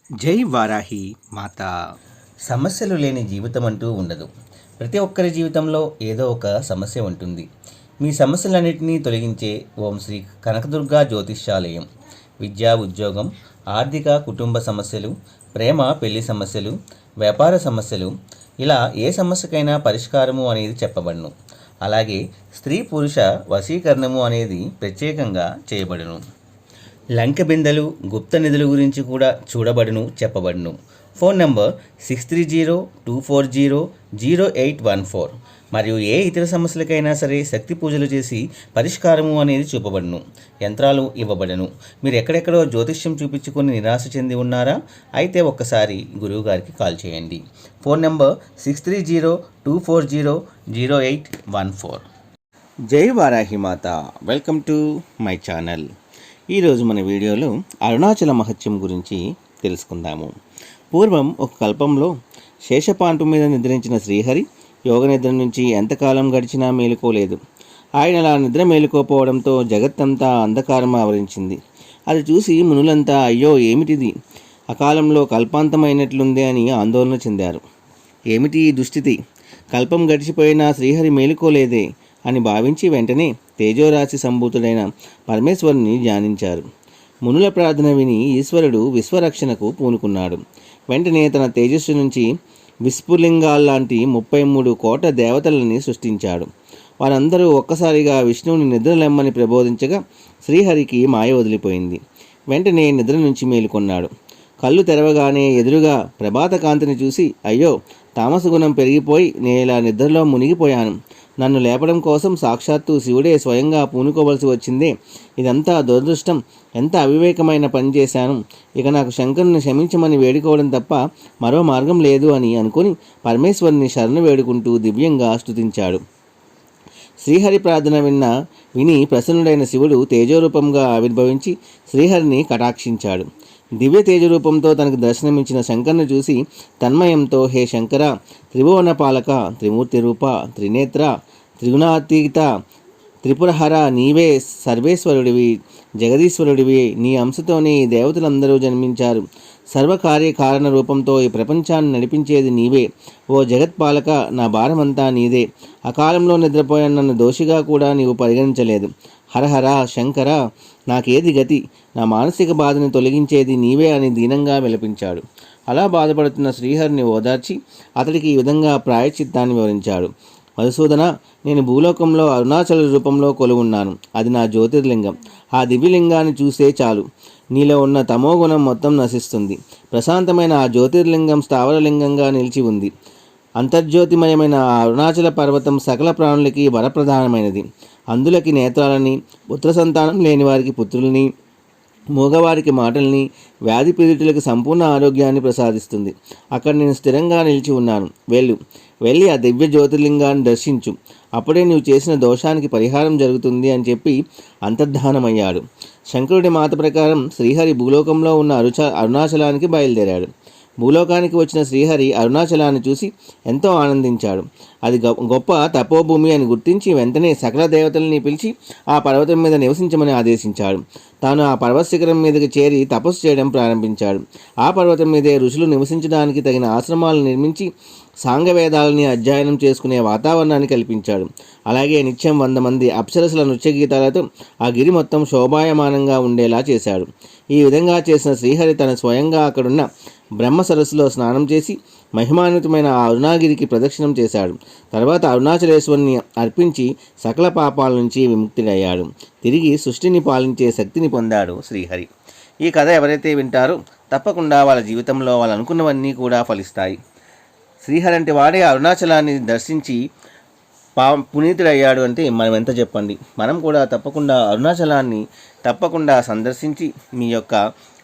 జై వారాహి మాత. సమస్యలు లేని జీవితం అంటూ ఉండదు. ప్రతి ఒక్కరి జీవితంలో ఏదో ఒక సమస్య ఉంటుంది. మీ సమస్యలన్నింటినీ తొలగించే ఓం శ్రీ కనకదుర్గా జ్యోతిష్యాలయం. విద్యా, ఉద్యోగం, ఆర్థిక, కుటుంబ సమస్యలు, ప్రేమ, పెళ్లి సమస్యలు, వ్యాపార సమస్యలు, ఇలా ఏ సమస్యకైనా పరిష్కారము అనేది చెప్పబడును. అలాగే స్త్రీ పురుష వశీకరణము అనేది ప్రత్యేకంగా చేయబడును. లంక బిందెలు, గుప్త నిధుల గురించి కూడా చూడబడును, చెప్పబడును. Phone number 6302400814. మరియు ఏ ఇతర సమస్యలకైనా సరే శక్తి పూజలు చేసి పరిష్కారము అనేది చూపబడును. యంత్రాలు ఇవ్వబడను. మీరు ఎక్కడెక్కడో జ్యోతిష్యం చూపించుకొని నిరాశ చెంది ఉన్నారా? అయితే ఒక్కసారి గురువుగారికి కాల్ చేయండి. Phone number 6302400814. జై వారాహి మాత. Welcome to my channel. ఈరోజు మన వీడియోలో అరుణాచల మహత్యం గురించి తెలుసుకుందాము. పూర్వం ఒక కల్పంలో శేషపాంటు మీద నిద్రించిన శ్రీహరి యోగ నిద్ర నుంచి ఎంతకాలం గడిచినా మేలుకోలేదు. ఆయన అలా నిద్ర మేలుకోపోవడంతో జగత్తంతా అంధకారం ఆవరించింది. అది చూసి మునులంతా అయ్యో ఏమిటిది, అకాలంలో కల్పాంతమైనట్లుందే అని ఆందోళన చెందారు. ఏమిటి ఈ దుస్థితి, కల్పం గడిచిపోయినా శ్రీహరి మేలుకోలేదే అని భావించి వెంటనే తేజోరాశి సంభూతుడైన పరమేశ్వరుని ధ్యానించారు. మునుల ప్రార్థన విని ఈశ్వరుడు విశ్వరక్షణకు పూనుకున్నాడు. వెంటనే తన తేజస్సు నుంచి విస్ఫులింగాల్లాంటి 33 కోట్ల దేవతలని సృష్టించాడు. వారందరూ ఒక్కసారిగా విష్ణువుని నిద్రలెమ్మని ప్రబోధించగా శ్రీహరికి మాయ వదిలిపోయింది. వెంటనే నిద్ర నుంచి మేలుకొన్నాడు. కళ్ళు తెరవగానే ఎదురుగా ప్రభాత కాంతిని చూసి అయ్యో తామసగుణం పెరిగిపోయి నేను ఇలా నిద్రలో మునిగిపోయాను, నన్ను లేపడం కోసం సాక్షాత్తు శివుడే స్వయంగా పూనుకోవలసి వచ్చిందే, ఇదంతా దురదృష్టం, ఎంత అవివేకమైన పని చేశాను, ఇక నాకు శంకరుని క్షమించమని వేడుకోవడం తప్ప మరో మార్గం లేదు అని అనుకుని పరమేశ్వరుని శరణు వేడుకుంటూ దివ్యంగా స్తుతించాడు. శ్రీహరి ప్రార్థన విని ప్రసన్నుడైన శివుడు తేజోరూపంగా ఆవిర్భవించి శ్రీహరిని కటాక్షించాడు. దివ్య తేజరూపంతో తనకు దర్శనమిచ్చిన శంకర్ను చూసి తన్మయంతో హే శంకర, త్రిభువన పాలక, త్రిమూర్తి రూప, త్రినేత్ర, త్రిగుణాతీత, త్రిపురహర, నీవే సర్వేశ్వరుడివి, జగదీశ్వరుడివి, నీ అంశతోనే ఈ దేవతలందరూ జన్మించారు. సర్వకార్య కారణ రూపంతో ఈ ప్రపంచాన్ని నడిపించేది నీవే. ఓ జగత్పాలక, నా భారమంతా నీదే. అకాలంలో నిద్రపోయిన నన్ను దోషిగా కూడా నీవు పరిగణించలేదు. హరహర శంకర, నాకేది గతి, నా మానసిక బాధను తొలగించేది నీవే అని దీనంగా విలపించాడు. అలా బాధపడుతున్న శ్రీహరిని ఓదార్చి అతడికి ఈ విధంగా ప్రాయశ్చిత్తాన్ని వివరించాడు. మధుసూదన, నేను భూలోకంలో అరుణాచల రూపంలో కొలువున్నాను. అది నా జ్యోతిర్లింగం. ఆ దివ్యలింగాన్ని చూసే చాలు నీలో ఉన్న తమోగుణం మొత్తం నశిస్తుంది. ప్రశాంతమైన ఆ జ్యోతిర్లింగం స్థావరలింగంగా నిలిచి ఉంది. అంతర్జ్యోతిమయమైన ఆ అరుణాచల పర్వతం సకల ప్రాణులకి వరప్రధానమైనది. అందులకి నేత్రాలని, పుత్ర సంతానం లేని వారికి పుత్రుల్ని, మూగవారికి మాటల్ని, వ్యాధి పీడితులకు సంపూర్ణ ఆరోగ్యాన్ని ప్రసాదిస్తుంది. అక్కడ నేను స్థిరంగా నిలిచి ఉన్నాను. వెళ్ళి ఆ దివ్య జ్యోతిర్లింగాన్ని దర్శించు, అప్పుడే నీవు చేసిన దోషానికి పరిహారం జరుగుతుంది అని చెప్పి అంతర్ధానమయ్యాడు. శంకరుడి మాట ప్రకారం శ్రీహరి భూలోకంలో ఉన్న అరుణాచలానికి బయలుదేరాడు. భూలోకానికి వచ్చిన శ్రీహరి అరుణాచలాన్ని చూసి ఎంతో ఆనందించాడు. అది గొప్ప తపోభూమి అని గుర్తించి వెంటనే సకల దేవతల్ని పిలిచి ఆ పర్వతం మీద నివసించమని ఆదేశించాడు. తాను ఆ పర్వత శిఖరం మీదకి చేరి తపస్సు చేయడం ప్రారంభించాడు. ఆ పర్వతం మీదే ఋషులు నివసించడానికి తగిన ఆశ్రమాలను నిర్మించి సాంగవేదాలని అధ్యయనం చేసుకునే వాతావరణాన్ని కల్పించాడు. అలాగే నిత్యం 100 మంది అప్సరసుల నృత్య గీతాలతో ఆ గిరి మొత్తం శోభాయమానంగా ఉండేలా చేశాడు. ఈ విధంగా చేసిన శ్రీహరి తన స్వయంగా అక్కడున్న బ్రహ్మ సరస్సులో స్నానం చేసి మహిమాన్వితమైన ఆ అరుణాగిరికి ప్రదక్షిణం చేశాడు. తర్వాత అరుణాచలేశ్వరుని అర్పించి సకల పాపాల నుంచి విముక్తుడయ్యాడు. తిరిగి సృష్టిని పాలించే శక్తిని పొందాడు శ్రీహరి. ఈ కథ ఎవరైతే వింటారో తప్పకుండా వాళ్ళ జీవితంలో వాళ్ళు అనుకున్నవన్నీ కూడా ఫలిస్తాయి. శ్రీహరి అంటే వాడే అరుణాచలాన్ని దర్శించి పునీతుడయ్యాడు అంటే మనం ఎంత చెప్పండి. మనం కూడా తప్పకుండా అరుణాచలాన్ని తప్పకుండా సందర్శించి మీ యొక్క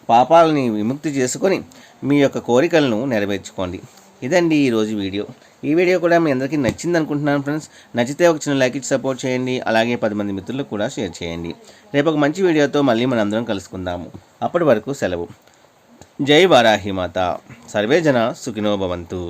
పాపాలని విముక్తి చేసుకొని మీ యొక్క కోరికలను నెరవేర్చుకోండి. ఇదండి ఈరోజు వీడియో. ఈ వీడియో కూడా మీ అందరికీ నచ్చింది అనుకుంటున్నాను ఫ్రెండ్స్. నచ్చితే ఒక చిన్న లైక్ ఇచ్చి సపోర్ట్ చేయండి. అలాగే 10 మంది మిత్రులకు కూడా షేర్ చేయండి. రేపు ఒక మంచి వీడియోతో మళ్ళీ మనందరం కలుసుకుందాము. అప్పటి వరకు సెలవు. జై వారాహి మాత. సర్వే జన సుఖినో భవంతు.